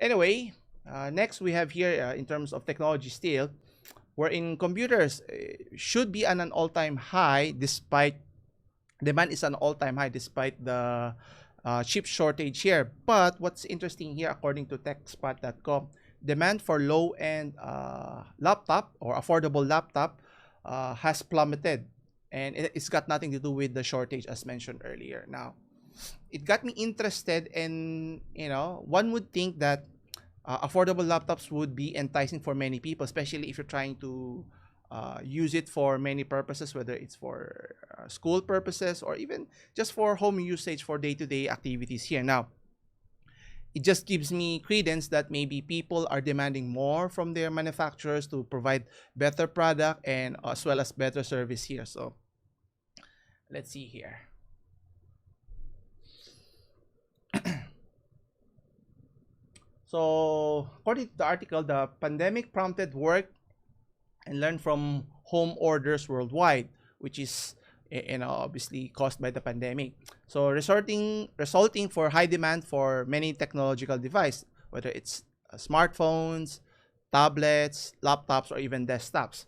Anyway, next we have here in terms of technology still, wherein computers should be at an all-time high despite demand is an all-time high despite the chip shortage here. But what's interesting here, according to TechSpot.com, demand for low-end laptop or affordable laptop has plummeted, and it's got nothing to do with the shortage as mentioned earlier. Now, it got me interested, and one would think that affordable laptops would be enticing for many people, especially if you're trying to use it for many purposes, whether it's for school purposes or even just for home usage for day-to-day activities here. Now, it just gives me credence that maybe people are demanding more from their manufacturers to provide better product and as well as better service here. So let's see here. So according to the article, the pandemic prompted work and learn from home orders worldwide, which is obviously caused by the pandemic. So resulting for high demand for many technological devices, whether it's smartphones, tablets, laptops, or even desktops.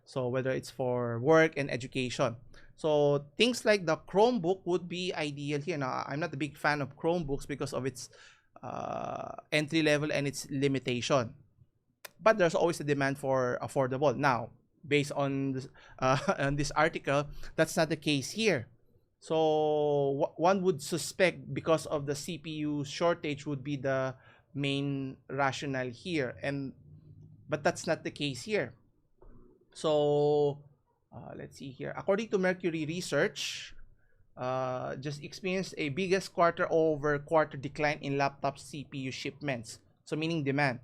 So whether it's for work and education. So things like the Chromebook would be ideal here. Now, I'm not a big fan of Chromebooks because of its entry level and its limitation, but there's always a demand for affordable. Now, based on this, on this article, that's not the case here. So one would suspect because of the CPU shortage would be the main rationale here, but that's not the case here. So let's see here. According to Mercury Research, just experienced a biggest quarter-over-quarter decline in laptop CPU shipments. So meaning demand.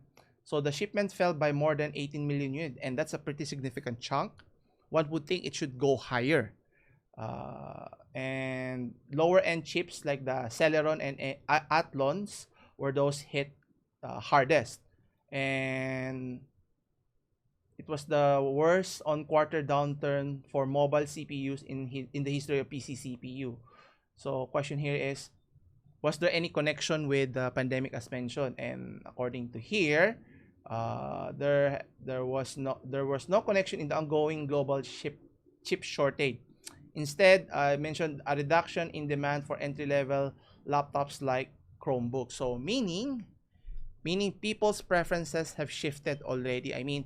So the shipments fell by more than 18 million units, and that's a pretty significant chunk. One would think it should go higher. And lower-end chips like the Celeron and Athlons were those hit hardest. And it was the worst on-quarter downturn for mobile CPUs in the history of PC CPU. So question here is, was there any connection with the pandemic as mentioned? And according to here, there was no connection in the ongoing global chip shortage. Instead, I mentioned a reduction in demand for entry-level laptops like Chromebooks. So meaning people's preferences have shifted already. I mean,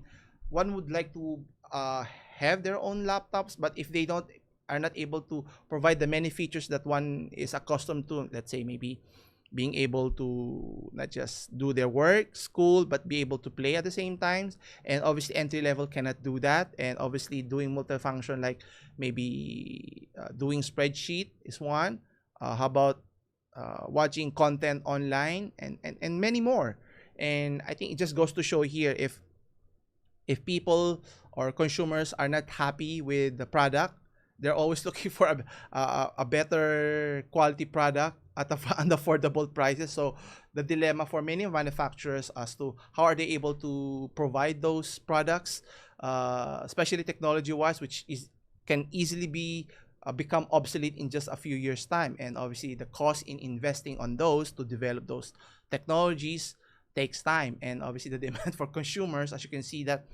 one would like to have their own laptops, but if they are not able to provide the many features that one is accustomed to, let's say maybe being able to not just do their work, school, but be able to play at the same time. And obviously entry level cannot do that. And obviously doing multifunction like maybe doing spreadsheet is one. How about watching content online and many more. And I think it just goes to show here, if people or consumers are not happy with the product, they're always looking for a better quality product at an affordable prices. So the dilemma for many manufacturers as to how are they able to provide those products, especially technology-wise, which can easily become obsolete in just a few years' time. And obviously the cost in investing on those to develop those technologies takes time. And obviously the demand for consumers, as you can see that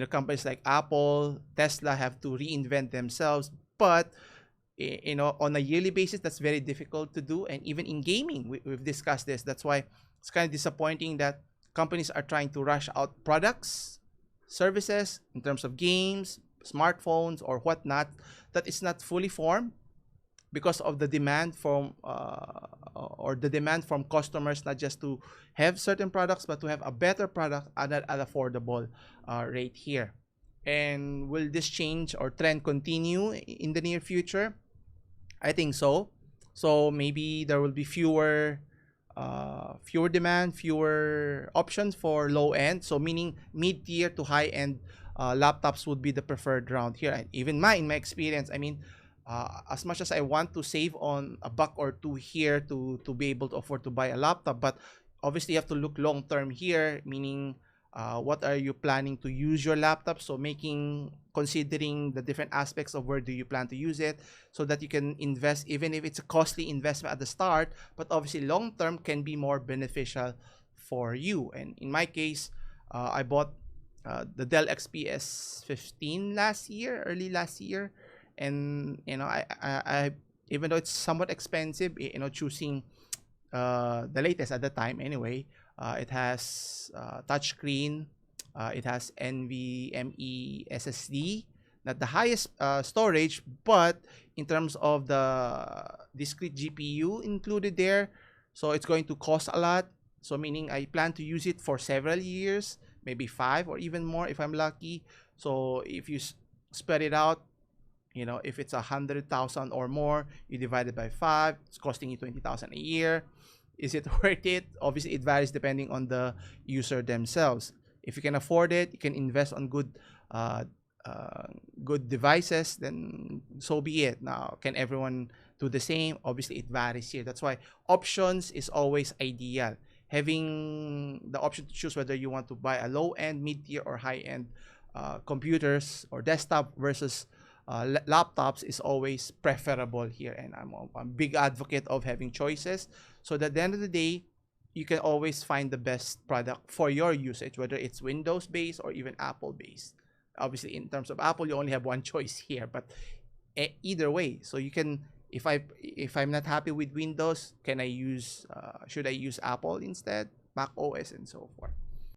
companies like Apple, Tesla have to reinvent themselves. But on a yearly basis, that's very difficult to do. And even in gaming, we've discussed this. That's why it's kind of disappointing that companies are trying to rush out products, services in terms of games, smartphones, or whatnot, that is not fully formed because of the demand from customers, not just to have certain products, but to have a better product at an affordable rate here. And will this change or trend continue in the near future? I think so. So maybe there will be fewer demand, fewer options for low end. So meaning mid-tier to high-end laptops would be the preferred round here. And even in my experience, I mean, as much as I want to save on a buck or two here to be able to afford to buy a laptop, but obviously you have to look long term here, meaning what are you planning to use your laptop? So considering the different aspects of where do you plan to use it, so that you can invest, even if it's a costly investment at the start, but obviously long term can be more beneficial for you. And in my case, I bought the Dell XPS 15 last year, early last year, and I even though it's somewhat expensive, choosing the latest at the time anyway. It has touchscreen. It has NVMe SSD, not the highest storage, but in terms of the discrete GPU included there, so it's going to cost a lot. So meaning I plan to use it for several years, maybe 5 or even more if I'm lucky. So if you spread it out, if it's 100,000 or more, you divide it by 5, it's costing you 20,000 a year. Is it worth it? Obviously, it varies depending on the user themselves. If you can afford it, you can invest on uh, good devices, then so be it. Now, can everyone do the same? Obviously, it varies here. That's why options is always ideal. Having the option to choose whether you want to buy a low-end, mid-tier, or high-end computers or desktop versus laptops is always preferable here. And I'm a big advocate of having choices, so that at the end of the day, you can always find the best product for your usage, whether it's Windows based or even Apple based. Obviously, in terms of Apple, you only have one choice here, but either way, so you can, if I'm not happy with Windows, can I use should I use Apple instead, Mac OS, and so forth.